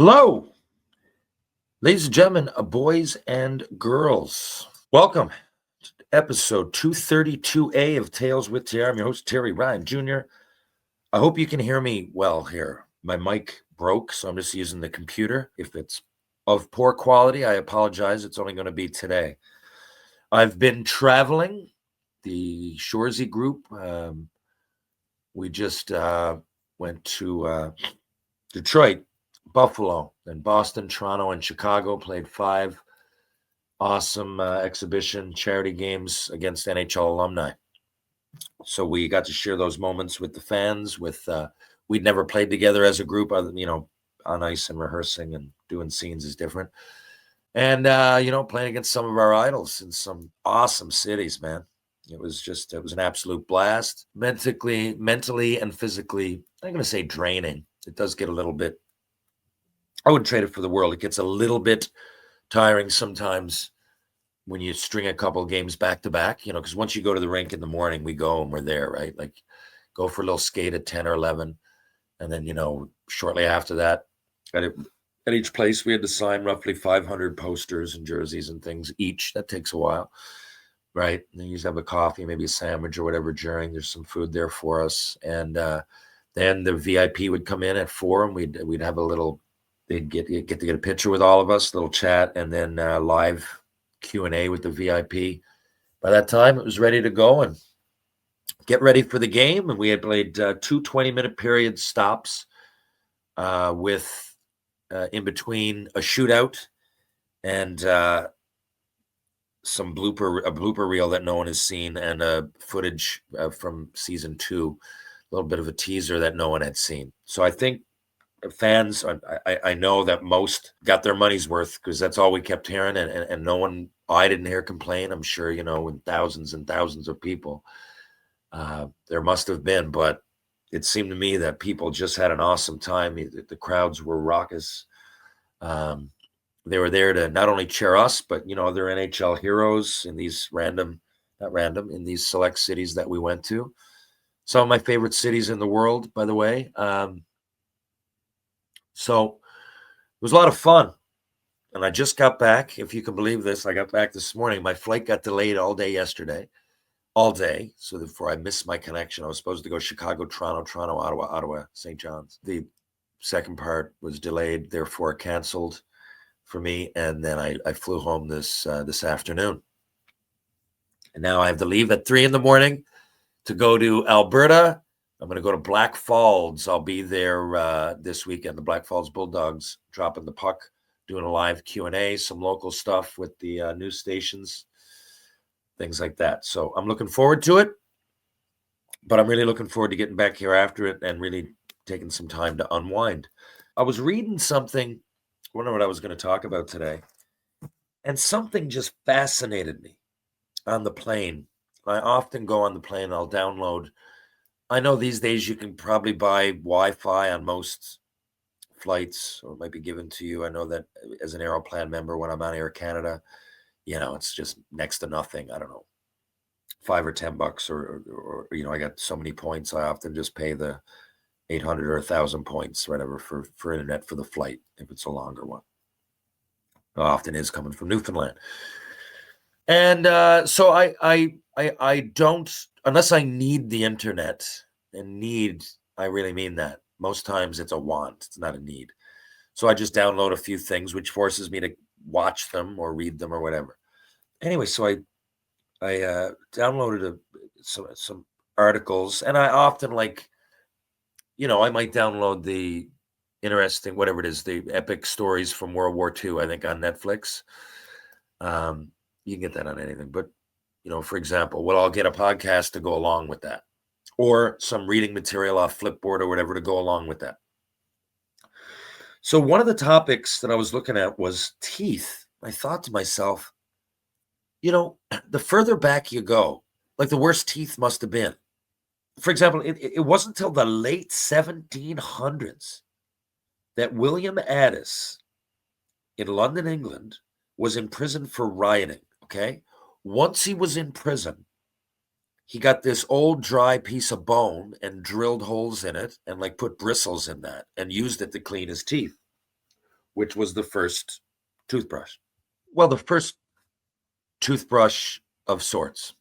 Hello, ladies and gentlemen, boys and girls. Welcome to episode 232A of Tales with Terry. I'm your host, Terry Ryan Jr. I hope you can hear me well here. My mic broke, so I'm just using the computer. If it's of poor quality, I apologize. It's only going to be today. I've been traveling, the Shoresy group. We just went to Detroit, Buffalo, and Boston, Toronto, and Chicago. Played 5 awesome exhibition charity games against NHL alumni. So we got to share those moments with the fans. We'd never played together as a group, on ice and rehearsing and doing scenes is different. And playing against some of our idols in some awesome cities, man. It was an absolute blast. Mentally and physically, I'm going to say draining. It does get a little bit, I wouldn't trade it for the world. It gets a little bit tiring sometimes when you string a couple of games back to back, because once you go to the rink in the morning, we go and we're there, right? Like go for a little skate at 10 or 11. And then, shortly after that, at each place, we had to sign roughly 500 posters and jerseys and things each. That takes a while, right? And then you just have a coffee, maybe a sandwich or whatever during. There's some food there for us. And then the VIP would come in at 4 and we'd have a little, they'd get to get a picture with all of us, little chat, and then live Q&A with the VIP. By that time, it was ready to go and get ready for the game. And we had played 2 20-minute period stops with in between a shootout and a blooper reel that no one has seen, and footage from season 2, a little bit of a teaser that no one had seen. So I think fans, I know that most got their money's worth because that's all we kept hearing, and no one, I didn't hear complain. I'm sure, in thousands and thousands of people, there must have been, but it seemed to me that people just had an awesome time. The crowds were raucous. They were there to not only cheer us, but, other NHL heroes in these in these select cities that we went to. Some of my favorite cities in the world, by the way. So it was a lot of fun. And I just got back. If you can believe this, I got back this morning. My flight got delayed all day yesterday. All day. So before I missed my connection, I was supposed to go Chicago, Toronto, Ottawa, St. John's. The second part was delayed, therefore canceled for me. And then I flew home this afternoon. And now I have to leave at 3 a.m. to go to Alberta. I'm going to go to Black Falls. I'll be there this weekend. The Black Falls Bulldogs dropping the puck, doing a live Q&A, some local stuff with the news stations, things like that. So I'm looking forward to it, but I'm really looking forward to getting back here after it and really taking some time to unwind. I was reading something, I wonder what I was going to talk about today, and something just fascinated me on the plane. I often go on the plane and I'll download. I know these days you can probably buy Wi-Fi on most flights, or it might be given to you. I know that as an Aeroplan member, when I'm on Air Canada, it's just next to nothing. I don't know, $5 or $10, or I got so many points. I often just pay the 800 or 1,000 points, whatever, for internet for the flight if it's a longer one. It often is coming from Newfoundland, and so I don't, unless I need the internet, and need, I really mean that. Most times it's a want, it's not a need. So I just download a few things, which forces me to watch them or read them or whatever. Anyway, so I downloaded some articles, and I often I might download the interesting, whatever it is, the epic stories from World War II, I think, on Netflix. You can get that on anything, but for example, I'll get a podcast to go along with that, or some reading material off Flipboard or whatever to go along with that. So one of the topics that I was looking at was teeth. I thought to myself, the further back you go, like the worst teeth must have been. For example, it wasn't until the late 1700s that William Addis in London, England, was in prison for rioting, okay? Once he was in prison, he got this old dry piece of bone and drilled holes in it and put bristles in that and used it to clean his teeth. which was the first toothbrush. Well, the first toothbrush of sorts.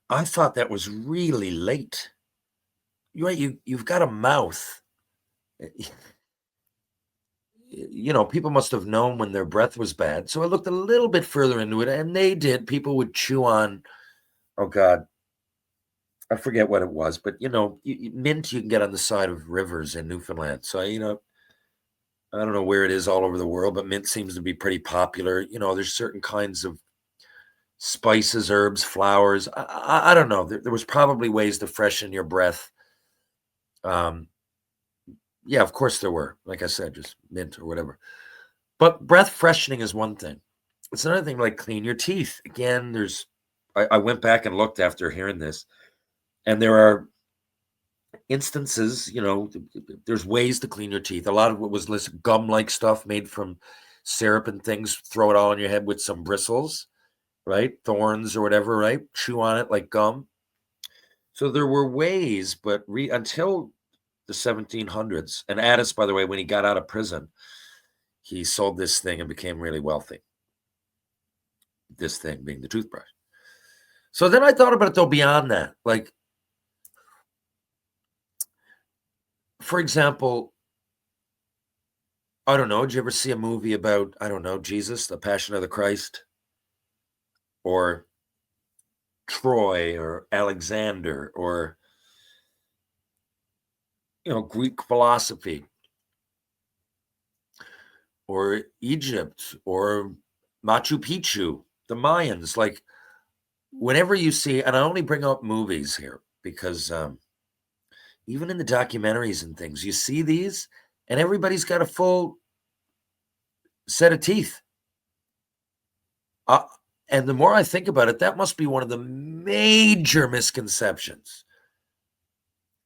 I thought that was really late. You've got a mouth. People must have known when their breath was bad. So I looked a little bit further into it, and they did. People would chew on, oh God, I forget what it was, but mint you can get on the side of rivers in Newfoundland. So I don't know where it is all over the world, but mint seems to be pretty popular. There's certain kinds of spices, herbs, flowers. I don't know. There was probably ways to freshen your breath. Yeah, of course there were. Like I said, just mint or whatever. But breath freshening is one thing. It's another thing, like clean your teeth. Again, I went back and looked after hearing this, and there are instances, there's ways to clean your teeth. A lot of what was listed, gum-like stuff made from syrup and things, throw it all on your head with some bristles, right? Thorns or whatever, right? Chew on it like gum. So there were ways, but until the 1700s, and Addis, by the way, when he got out of prison, he sold this thing and became really wealthy. This thing being the toothbrush. So then I thought about it, though, beyond that. Like, for example, I don't know, did you ever see a movie about, I don't know, Jesus, the Passion of the Christ? Or Troy or Alexander or, Greek philosophy or Egypt or Machu Picchu, the Mayans. Like, whenever you see, and I only bring up movies here because even in the documentaries and things, you see these and everybody's got a full set of teeth. And the more I think about it, that must be one of the major misconceptions,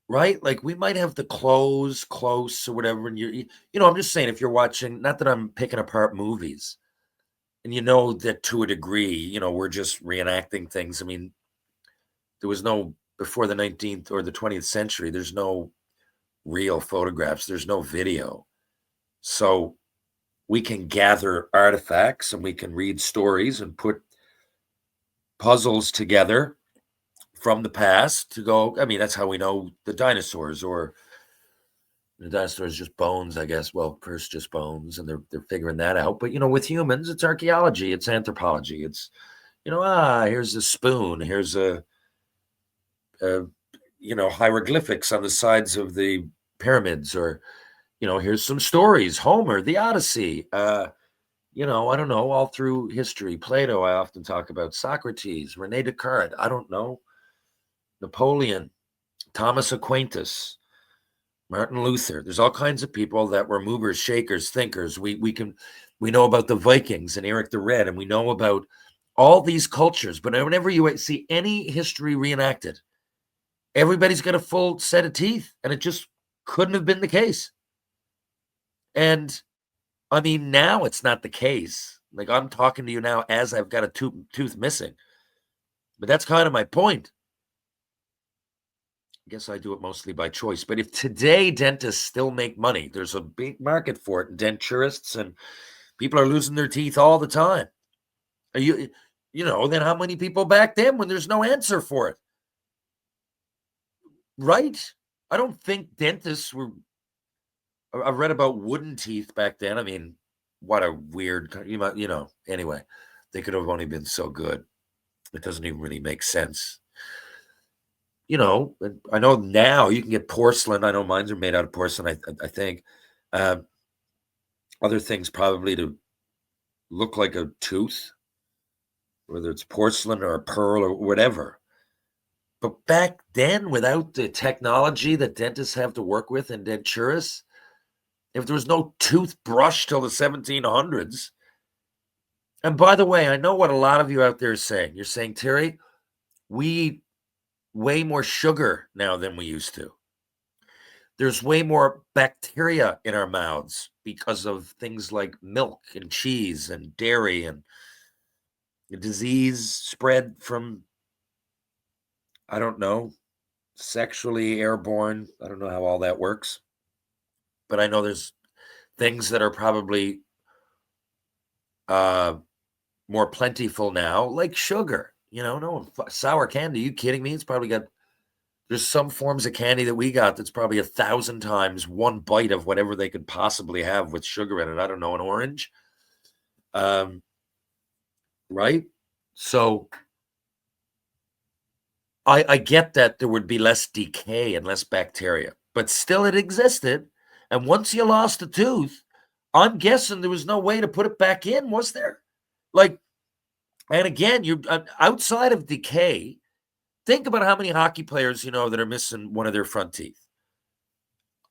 right? Like, we might have the close or whatever. And I'm just saying, if you're watching, not that I'm picking apart movies, and that to a degree, we're just reenacting things. I mean, there was no, before the 19th or the 20th century, there's no real photographs, there's no video. So we can gather artifacts and we can read stories and put puzzles together from the past to go. I mean, that's how we know the dinosaurs, or the dinosaurs just bones, I guess. Well, first just bones, and they're figuring that out. But with humans, it's archaeology, it's anthropology. It's here's a spoon, here's a hieroglyphics on the sides of the pyramids, or here's some stories, Homer, the Odyssey. I don't know, all through history. Plato, I often talk about. Socrates, Rene Descartes, I don't know, Napoleon, Thomas Aquinas, Martin Luther. There's all kinds of people that were movers, shakers, thinkers. We know about the Vikings and Eric the Red, and we know about all these cultures. But whenever you see any history reenacted, everybody's got a full set of teeth, and it just couldn't have been the case. And I mean, now it's not the case. Like, I'm talking to you now as I've got a tooth missing. But that's kind of my point. I guess I do it mostly by choice. But if today dentists still make money, there's a big market for it, denturists, and people are losing their teeth all the time. Then how many people back then when there's no answer for it? Right? I don't think dentists were. I read about wooden teeth back then. I mean, what a weird, anyway, they could have only been so good. It doesn't even really make sense. I know now you can get porcelain. I know mines are made out of porcelain, I think. Other things probably to look like a tooth, whether it's porcelain or a pearl or whatever. But back then, without the technology that dentists have to work with in denturists, if there was no toothbrush till the 1700s. And by the way, I know what a lot of you out there are saying. You're saying, Terry, we eat way more sugar now than we used to. There's way more bacteria in our mouths because of things like milk and cheese and dairy, and the disease spread from, I don't know, sexually airborne. I don't know how all that works. But I know there's things that are probably more plentiful now, like sugar. No sour candy. Are you kidding me? It's probably there's some forms of candy that we got that's probably 1,000 times one bite of whatever they could possibly have with sugar in it. I don't know, an orange. Right? So I get that there would be less decay and less bacteria, but still it existed. And once you lost a tooth, I'm guessing there was no way to put it back in, was there? Like, and again, you're outside of decay. Think about how many hockey players that are missing one of their front teeth.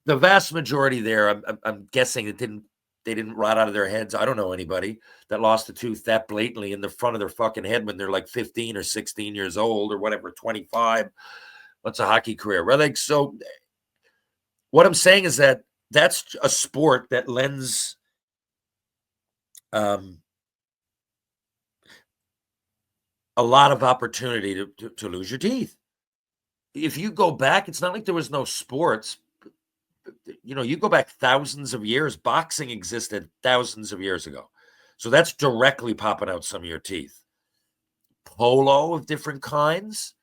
The vast majority there, I'm guessing they didn't rot out of their heads. I don't know anybody that lost a tooth that blatantly in the front of their fucking head when they're like 15 or 16 years old or whatever, 25. What's a hockey career? Right? Like, so what I'm saying is that's a sport that lends a lot of opportunity to lose your teeth. If you go back, it's not like there was no sports. You go back thousands of years. Boxing existed thousands of years ago. So that's directly popping out some of your teeth. Polo of different kinds.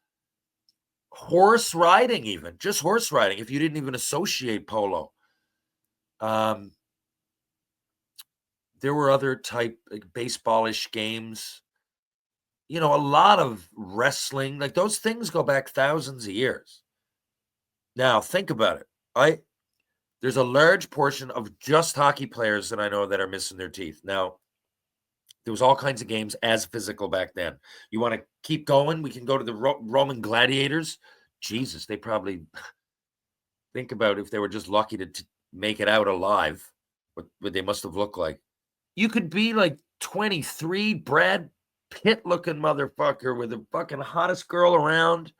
Horse riding, even. Just horse riding, if you didn't even associate polo. There were other type, like baseball-ish games. A lot of wrestling. Like, those things go back thousands of years. Now, think about it. There's a large portion of just hockey players that I know that are missing their teeth. Now, there was all kinds of games as physical back then. You want to keep going? We can go to the Roman gladiators. Jesus, they probably think about if they were just lucky to make it out alive, what they must have looked like. You could be like 23, Brad Pitt-looking motherfucker with the fucking hottest girl around.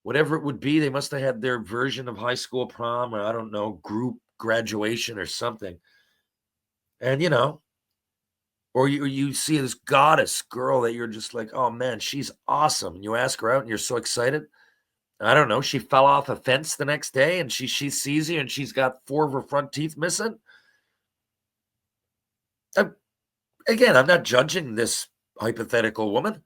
Whatever it would be, they must have had their version of high school prom, or I don't know, group graduation or something. And, or you see this goddess girl that you're just like, oh man, she's awesome. And you ask her out and you're so excited. I don't know, she fell off a fence the next day and she sees you and she's got 4 of her front teeth missing. Again, I'm not judging this hypothetical woman,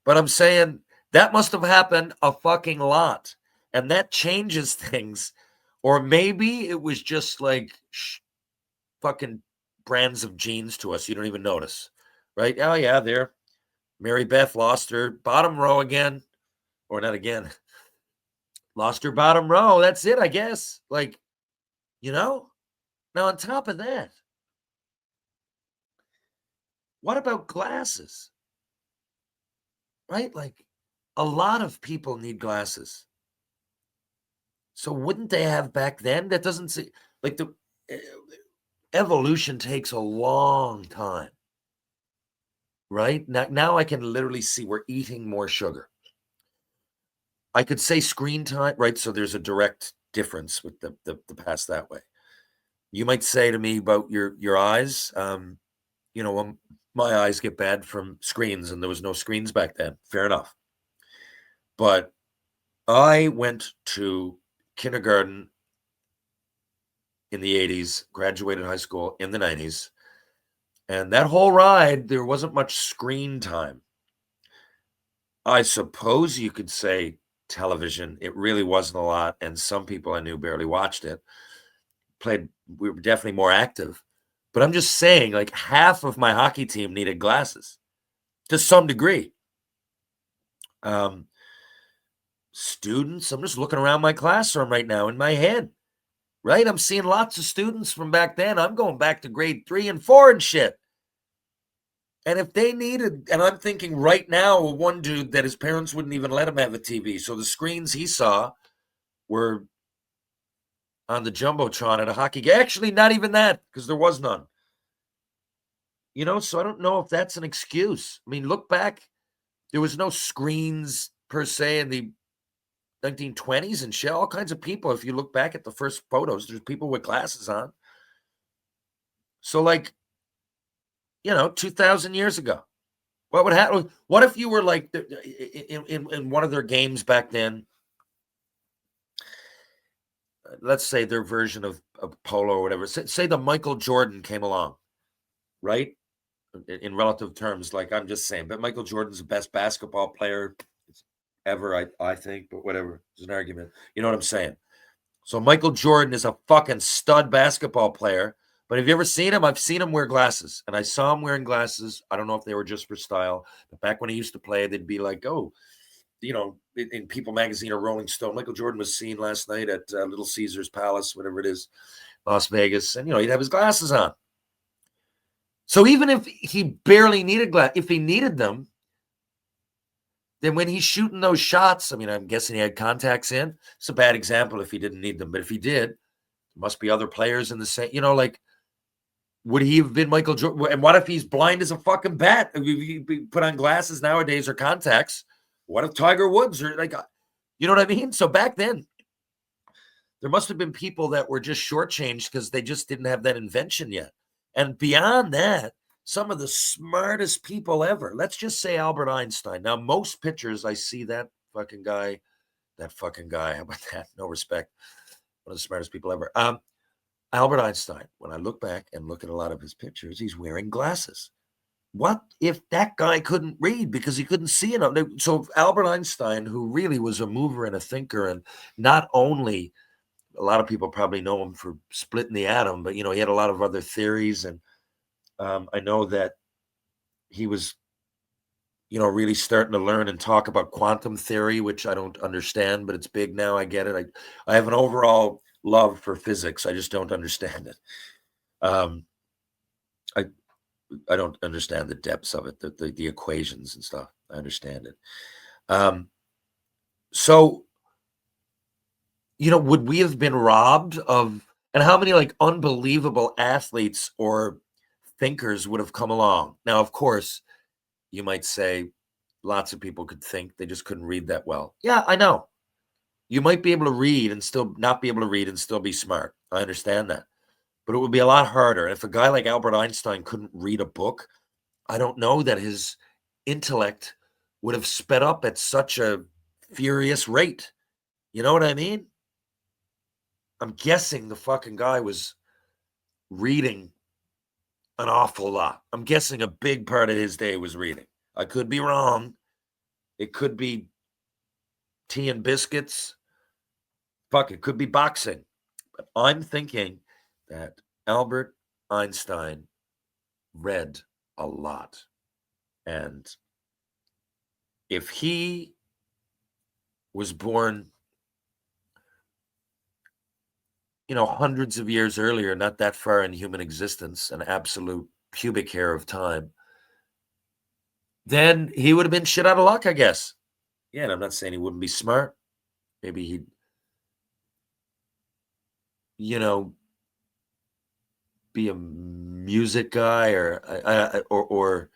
but I'm saying that must have happened a fucking lot. And that changes things. Or maybe it was just like fucking brands of jeans to us. You don't even notice, right? Oh, yeah, there. Mary Beth lost her bottom row again. Or not again. Lost her bottom row. That's it, I guess. Like, Now, on top of that, what about glasses? Right? Like, a lot of people need glasses. So wouldn't they have back then? That doesn't see, like, the evolution takes a long time. Right? Now I can literally see we're eating more sugar. I could say screen time, right? So there's a direct difference with the past that way. You might say to me about your eyes, when my eyes get bad from screens and there was no screens back then. Fair enough. But I went to kindergarten in the 80s, graduated high school in the 90s. And that whole ride, there wasn't much screen time. I suppose you could say television. It really wasn't a lot. And some people I knew barely watched it. We were definitely more active. But I'm just saying, like, half of my hockey team needed glasses to some degree. Students, I'm just looking around my classroom right now in my head, right? I'm seeing lots of students from back then. I'm going back to grade 3 and 4 and shit. And if they needed, and I'm thinking right now, one dude that his parents wouldn't even let him have a TV. So the screens he saw were on the Jumbotron at a hockey game. Actually, not even that, because there was none. So I don't know if that's an excuse. I mean, look back. There was no screens per se in the 1920s and shit. All kinds of people. If you look back at the first photos, there's people with glasses on. So, like, 2,000 years ago, what would happen? What if you were like in one of their games back then? Let's say their version of polo or whatever. Say the Michael Jordan came along, right? In relative terms, like I'm just saying, but Michael Jordan's the best basketball player ever, I think, but whatever. It's an argument. You know what I'm saying? So Michael Jordan is a fucking stud basketball player. But have you ever seen him? I've seen him wear glasses, and I saw him wearing glasses. I don't know if they were just for style, but back when he used to play, they'd be like, "Oh, in People Magazine or Rolling Stone, Michael Jordan was seen last night at Little Caesars Palace, whatever it is, Las Vegas," and he'd have his glasses on. So even if he barely needed if he needed them, then when he's shooting those shots, I mean, I'm guessing he had contacts in. It's a bad example if he didn't need them, but if he did, there must be other players in the same, like, would he have been Michael Jordan? And what if he's blind as a fucking bat? If you put on glasses nowadays or contacts, what if Tiger Woods or you know what I mean? So back then, there must have been people that were just shortchanged because they just didn't have that invention yet. And beyond that, some of the smartest people ever. Let's just say Albert Einstein. Now, most pictures, I see that fucking guy. How about that? No respect. One of the smartest people ever. Albert Einstein, when I look back and look at a lot of his pictures, he's wearing glasses. What if that guy couldn't read because he couldn't see enough? So Albert Einstein, who really was a mover and a thinker, and not only, a lot of people probably know him for splitting the atom, but he had a lot of other theories. And I know that he was, really starting to learn and talk about quantum theory, which I don't understand, but it's big now. I get it. I have an overall love for physics. I just don't understand it. I don't understand the depths of it, the equations and stuff. I understand it. So, would we have been robbed of, and how many like unbelievable athletes or thinkers would have come along? Now, of course, you might say lots of people could think, they just couldn't read that well. Yeah, I know. You might be able to read and still not be able to read and still be smart. I understand that. But it would be a lot harder. If a guy like Albert Einstein couldn't read a book, I don't know that his intellect would have sped up at such a furious rate. You know what I mean? I'm guessing the fucking guy was reading an awful lot. I'm guessing a big part of his day was reading. I could be wrong. It could be tea and biscuits. Fuck, it could be boxing. But I'm thinking that Albert Einstein read a lot. And if he was born, hundreds of years earlier, not that far in human existence, an absolute pubic hair of time, then he would have been shit out of luck, I guess. Yeah, and I'm not saying he wouldn't be smart. Maybe he'd, be a music guy or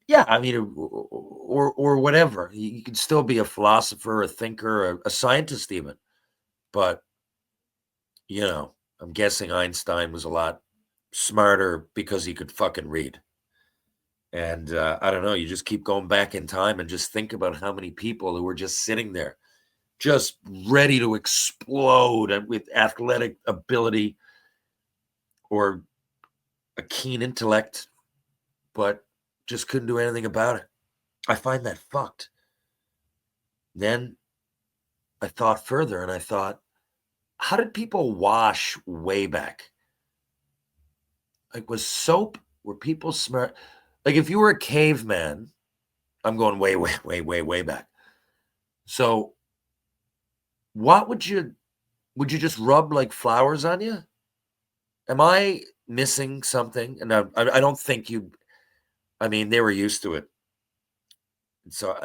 yeah, I mean, or whatever. You could still be a philosopher, a thinker, a scientist even. But, I'm guessing Einstein was a lot smarter because he could fucking read. And I don't know, you just keep going back in time and just think about how many people who were just sitting there, just ready to explode and with athletic ability or a keen intellect, but just couldn't do anything about it. I find that fucked. Then I thought further and I thought, how did people wash way back? Like, were people smart? Like, if you were a caveman, I'm going way, way, way, way, way back. So what would you just rub like flowers on you? Am I missing something? And I don't think they were used to it. So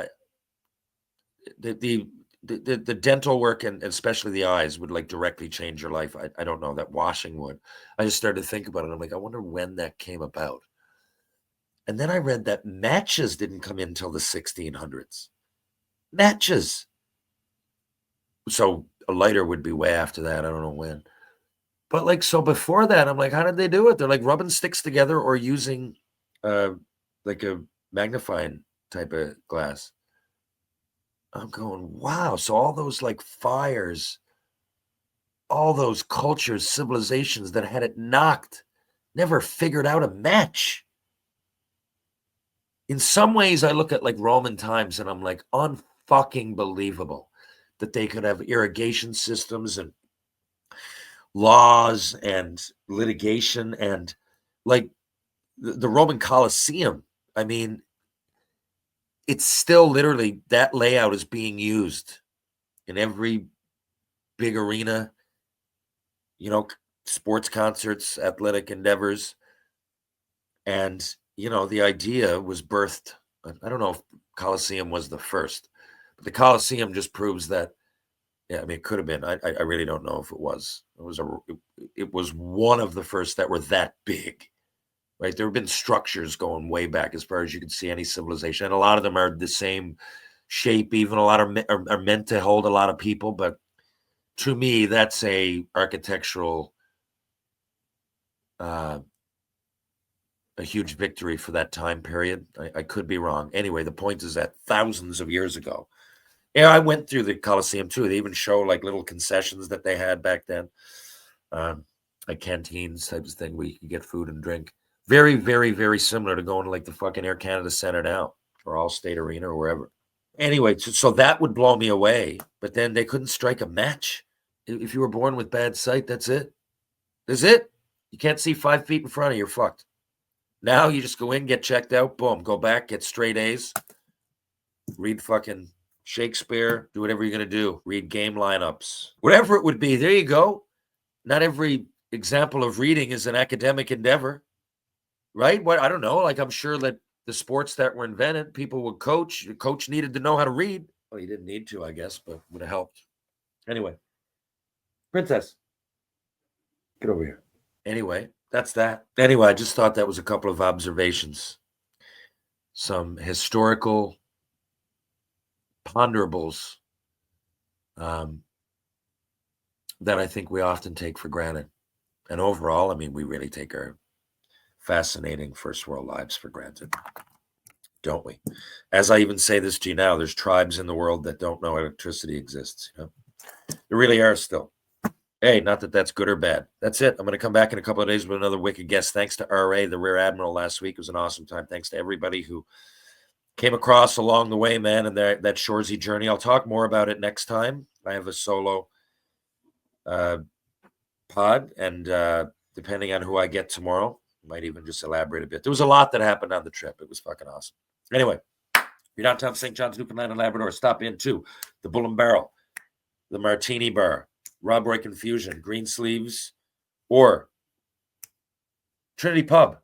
the dental work and especially the eyes would like directly change your life. I don't know that washing would. I just started to think about it. I'm like, I wonder when that came about. And then I read that matches didn't come in until the 1600s. Matches. So a lighter would be way after that. I don't know when. But like, so before that, I'm like, how did they do it? They're like rubbing sticks together or using like a magnifying type of glass. I'm going, wow. So all those like fires all those cultures, civilizations that had it knocked, never figured out a match. In some ways, I look at like Roman times and I'm like, unfucking believable that they could have irrigation systems and laws and litigation and like the Roman Colosseum. I mean, it's still literally that layout is being used in every big arena, sports concerts, athletic endeavors. And, the idea was birthed. I don't know if Colosseum was the first, but the Colosseum just proves that. Yeah, I mean, it could have been. I really don't know if it was. It was one of the first that were that big, right? There have been structures going way back as far as you can see any civilization, and a lot of them are the same shape. Even a lot are meant to hold a lot of people, but to me, that's a architectural, a huge victory for that time period. I could be wrong. Anyway, the point is that thousands of years ago. Yeah, I went through the Colosseum too. They even show like little concessions that they had back then, like canteens types of thing where you could get food and drink. Very, very, very similar to going to like the fucking Air Canada Center now or Allstate Arena or wherever. Anyway, so that would blow me away. But then they couldn't strike a match. If you were born with bad sight, that's it. That's it. You can't see 5 feet in front of you, you're fucked. Now you just go in, get checked out, boom, go back, get straight A's, read fucking Shakespeare, do whatever you're going to do, read game lineups, whatever it would be. There you go. Not every example of reading is an academic endeavor, right? What I don't know. Like I'm sure that the sports that were invented, people would coach. The coach needed to know how to read. Well, he didn't need to, I guess, but would have helped. Anyway, Princess, get over here. Anyway, that's that. Anyway, I just thought that was a couple of observations, some historical ponderables that I think we often take for granted. And overall, I mean, we really take our fascinating first world lives for granted, don't we? As I even say this to you now, there's tribes in the world that don't know electricity exists. There really are still. Hey, not that that's good or bad. That's it. I'm going to come back in a couple of days with another wicked guest. Thanks to RA, the Rear Admiral, last week. It was an awesome time. Thanks to everybody who came across along the way, man, and that Shoresy journey. I'll talk more about it next time. I have a solo pod, and depending on who I get tomorrow, I might even just elaborate a bit. There was a lot that happened on the trip. It was fucking awesome. Anyway, if you're downtown St. John's, Newfoundland and Labrador, stop in to the Bull and Barrel, the Martini Bar, Rob Roy Confusion, Green Sleeves, or Trinity Pub,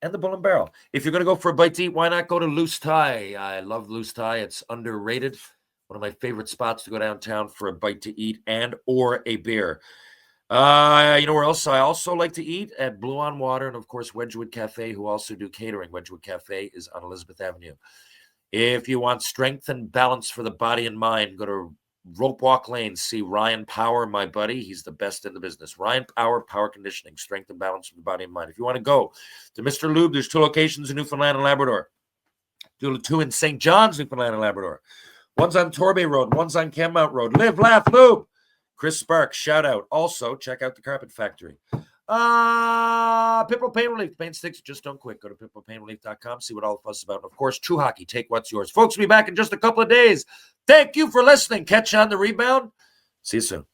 and the Bull and Barrel. If you're going to go for a bite to eat, why not go to Loose Tie? I love Loose Tie. It's underrated. One of my favorite spots to go downtown for a bite to eat and or a beer. You know where else I also like to eat? At Blue on Water and, of course, Wedgwood Cafe, who also do catering. Wedgwood Cafe is on Elizabeth Avenue. If you want strength and balance for the body and mind, go to Rope Walk Lane. See Ryan Power, my buddy. He's the best in the business. Ryan Power, power conditioning, strength and balance for the body and mind. If you want to go to Mr. Lube, there's 2 locations in Newfoundland and Labrador. 2 in St. John's, Newfoundland and Labrador. One's on Torbay Road. One's on Kenmount Road. Live, laugh, lube. Chris Sparks, shout out. Also, check out the Carpet Factory. Pippo Pain Relief. Pain sticks just don't quit. Go to pippopainrelief.com. See what all the fuss is about. And of course, True Hockey. Take what's yours. Folks, we'll be back in just a couple of days. Thank you for listening. Catch you on the rebound. See you soon.